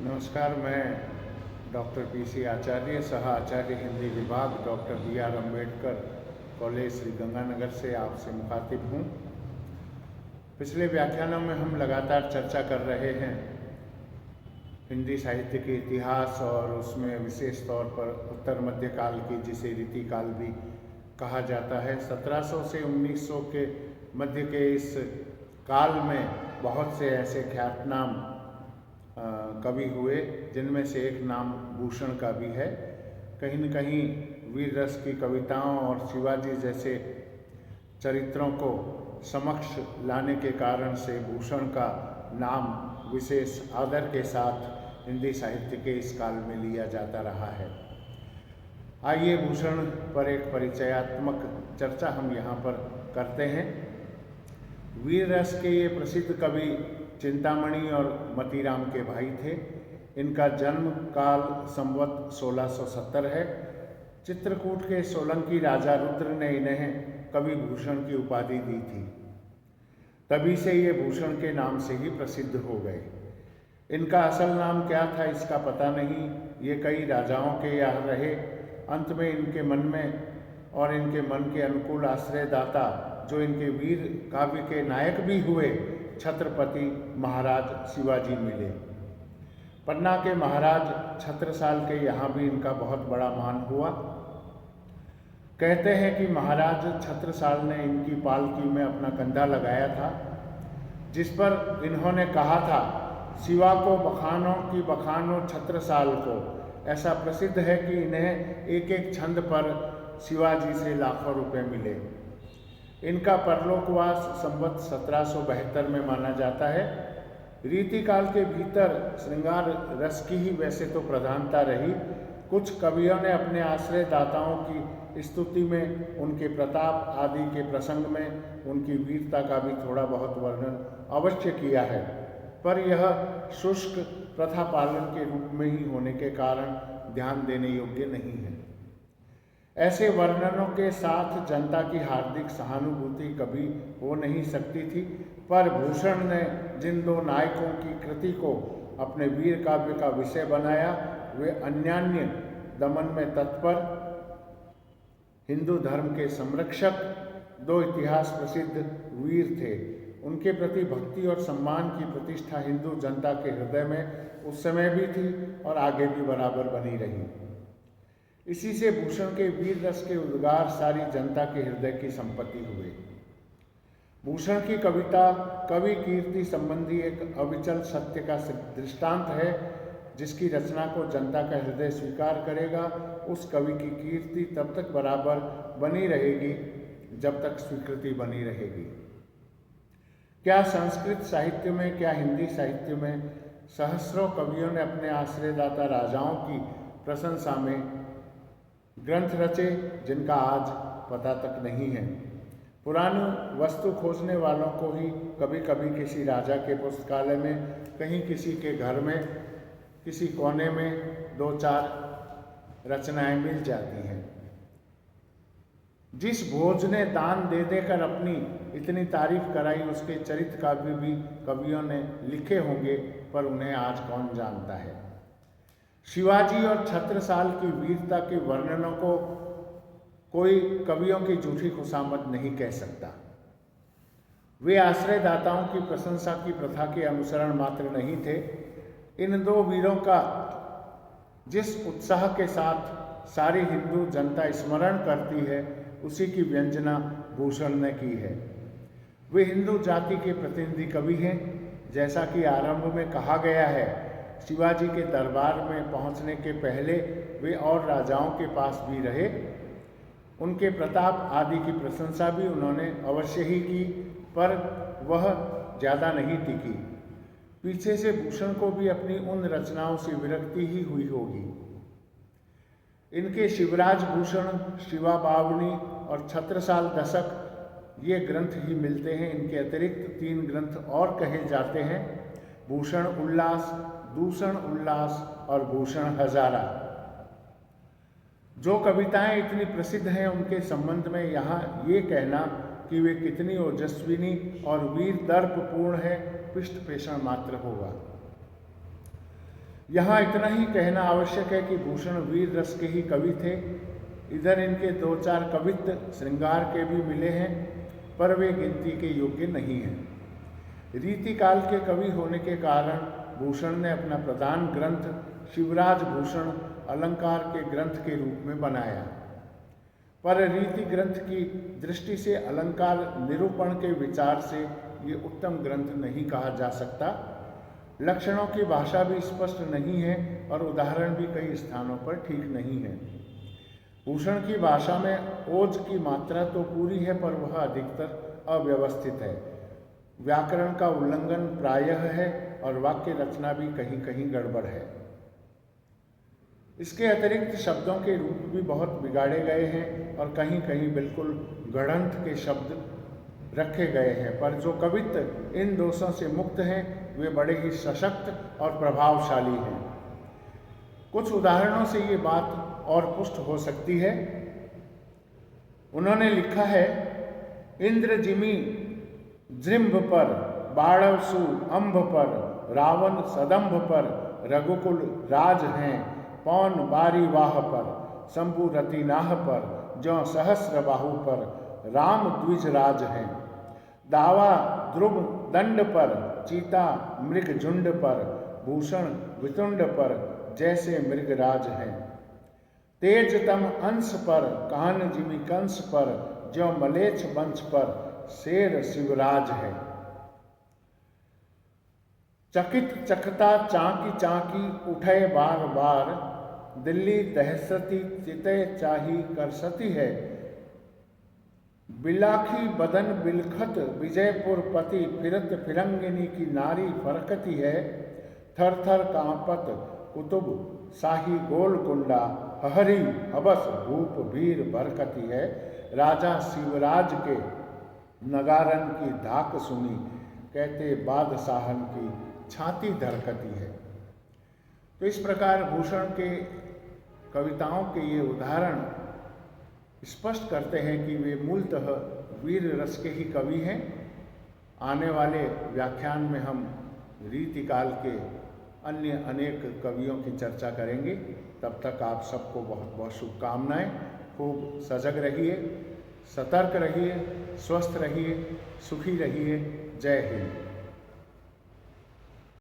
नमस्कार। मैं doctor PC आचार्य, सह आचार्य हिंदी विभाग, doctor BR Ambedkar college Shri Ganganagar से आपसे मुखातिब हूँ। पिछले व्याख्यानों में हम लगातार चर्चा कर रहे हैं हिंदी साहित्य के इतिहास और उसमें विशेष तौर पर उत्तर मध्यकाल की, जिसे रीतिकाल भी कहा जाता है। 1700 से 1900 के मध्य के इस काल में बहुत से ऐसे ख्यातनाम कवि हुए, जिनमें से एक नाम भूषण का भी है। कहीं न कहीं वीर रस की कविताओं और शिवाजी जैसे चरित्रों को समक्ष लाने के कारण से भूषण का नाम विशेष आदर के साथ हिंदी साहित्य के इस काल में लिया जाता रहा है। आइए भूषण पर एक परिचयात्मक चर्चा हम यहाँ पर करते हैं। वीर रस के ये प्रसिद्ध कवि चिंतामणि और मतीराम के भाई थे। इनका जन्म काल संवत 1670 है। चित्रकूट के सोलंकी राजा रुद्र ने इन्हें कवि भूषण की उपाधि दी थी। तभी से ये भूषण के नाम से ही प्रसिद्ध हो गए। इनका असल नाम क्या था इसका पता नहीं। ये कई राजाओं के यहाँ रहे। अंत में इनके मन में और इनके मन के अनुकूल आश्रयदाता, जो इनके वीर काव्य के नायक भी हुए, छत्रपति महाराज शिवाजी मिले। पन्ना के महाराज छत्रसाल के यहाँ भी इनका बहुत बड़ा मान हुआ। कहते हैं कि महाराज छत्रसाल ने इनकी पालकी में अपना कंधा लगाया था, जिस पर इन्होंने कहा था, शिवा को बखानो कि बखानो छत्रसाल को। ऐसा प्रसिद्ध है कि इन्हें एक एक छंद पर शिवाजी से लाखों रुपए मिले। इनका परलोकवास संवत 1772 में माना जाता है। रीतिकाल के भीतर श्रृंगार रस की ही वैसे तो प्रधानता रही। कुछ कवियों ने अपने आश्रयदाताओं की स्तुति में, उनके प्रताप आदि के प्रसंग में उनकी वीरता का भी थोड़ा बहुत वर्णन अवश्य किया है, पर यह शुष्क प्रथा पालन के रूप में ही होने के कारण ध्यान देने योग्य नहीं है। ऐसे वर्णनों के साथ जनता की हार्दिक सहानुभूति कभी हो नहीं सकती थी, पर भूषण ने जिन दो नायकों की कृति को अपने वीर काव्य का विषय बनाया, वे अन्यान्य दमन में तत्पर, हिंदू धर्म के संरक्षक, दो इतिहास प्रसिद्ध वीर थे। उनके प्रति भक्ति और सम्मान की प्रतिष्ठा हिंदू जनता के हृदय में उस समय भी थी और आगे भी बराबर बनी रही। इसी से भूषण के वीर रस के उद्गार सारी जनता के हृदय की संपत्ति हुए। भूषण की कविता कवि कीर्ति संबंधी एक अविचल सत्य का दृष्टांत है। जिसकी रचना को जनता का हृदय स्वीकार करेगा, उस कवि की कीर्ति तब तक बराबर बनी रहेगी जब तक स्वीकृति बनी रहेगी। क्या संस्कृत साहित्य में, क्या हिंदी साहित्य में सहस्रों कवियों ने अपने आश्रयदाता राजाओं की प्रशंसा में ग्रंथ रचे, जिनका आज पता तक नहीं है। पुरानी वस्तु खोजने वालों को ही कभी कभी किसी राजा के पुस्तकालय में, कहीं किसी के घर में, किसी कोने में दो चार रचनाएं मिल जाती हैं। जिस भोज ने दान दे देकर अपनी इतनी तारीफ कराई, उसके चरित्र काव्य भी कवियों ने लिखे होंगे, पर उन्हें आज कौन जानता है। शिवाजी और छत्रसाल की वीरता के वर्णनों को कोई कवियों की झूठी खुशामद नहीं कह सकता। वे आश्रयदाताओं की प्रशंसा की प्रथा के अनुसरण मात्र नहीं थे। इन दो वीरों का जिस उत्साह के साथ सारी हिंदू जनता स्मरण करती है, उसी की व्यंजना भूषण ने की है। वे हिंदू जाति के प्रतिनिधि कवि हैं। जैसा कि आरंभ में कहा गया है, शिवाजी के दरबार में पहुंचने के पहले वे और राजाओं के पास भी रहे। उनके प्रताप आदि की प्रशंसा भी उन्होंने अवश्य ही की, पर वह ज़्यादा नहीं टिकी। पीछे से भूषण को भी अपनी उन रचनाओं से विरक्ति ही हुई होगी। इनके शिवराज भूषण, शिवा बावनी और छत्रसाल दशक ये ग्रंथ ही मिलते हैं। इनके अतिरिक्त 3 ग्रंथ और कहे जाते हैं: भूषण उल्लास, दूषण उल्लास और भूषण हजारा। जो कविताएं इतनी प्रसिद्ध हैं, उनके संबंध में यहाँ ये कहना कि वे कितनी ओजस्विनी और वीर दर्पपूर्ण है, पृष्ठ पेषण मात्र होगा। यहाँ इतना ही कहना आवश्यक है कि भूषण वीर रस के ही कवि थे। इधर इनके दो चार कवित्व श्रृंगार के भी मिले हैं, पर वे गिनती के योग्य नहीं हैं। रीतिकाल के कवि होने के कारण भूषण ने अपना प्रधान ग्रंथ शिवराज भूषण अलंकार के ग्रंथ के रूप में बनाया, पर रीति ग्रंथ की दृष्टि से अलंकार निरूपण के विचार से ये उत्तम ग्रंथ नहीं कहा जा सकता। लक्षणों की भाषा भी स्पष्ट नहीं है और उदाहरण भी कई स्थानों पर ठीक नहीं है। भूषण की भाषा में ओज की मात्रा तो पूरी है, पर वह अधिकतर अव्यवस्थित है। व्याकरण का उल्लंघन प्रायः है और वाक्य रचना भी कहीं कहीं गड़बड़ है। इसके अतिरिक्त शब्दों के रूप भी बहुत बिगाड़े गए हैं और कहीं कहीं बिल्कुल गढ़ंत के शब्द रखे गए हैं, पर जो कवित्व इन दोषों से मुक्त हैं वे बड़े ही सशक्त और प्रभावशाली हैं। कुछ उदाहरणों से ये बात और पुष्ट हो सकती है। उन्होंने लिखा है, इंद्र जिमी जृंभ पर, बाणवसु अंभ पर, रावण सदंभ पर, रघुकुल राज हैं, पौन बारी वाह पर, शंभु रतिनाह पर, ज्यों सहस्र बाहु पर, राम द्विज राज हैं। दावा ध्रुव दंड पर, चीता मृग झुंड पर, भूषण वितुंड पर, जैसे मृगराज हैं। तेज तम अंश पर, कान जिमी कंस पर, ज्यों मलेच्छ वंश पर, शेर शिवराज है। चकित चकता चाकी चाकी उठे बार बार, दिल्ली दहसती चिते चाही कर सती है। बिलाखी बदन बिलखत विजयपुर पति, फिरत फिरंगिनी की नारी फरकती है। थर थर कांपत कुतुब शाही गोलकुंडा, हरी हबस भूप वीर बरकती है। राजा शिवराज के नगारन की धाक सुनी, कहते बादशाहन की छाती धरकती है। तो इस प्रकार भूषण के कविताओं के ये उदाहरण स्पष्ट करते हैं कि वे मूलतः वीर रस के ही कवि हैं। आने वाले व्याख्यान में हम रीतिकाल के अन्य अनेक कवियों की चर्चा करेंगे। तब तक आप सबको बहुत बहुत शुभकामनाएं। खूब सजग रहिए, सतर्क रहिए, स्वस्थ रहिए, सुखी रहिए। जय हिंद।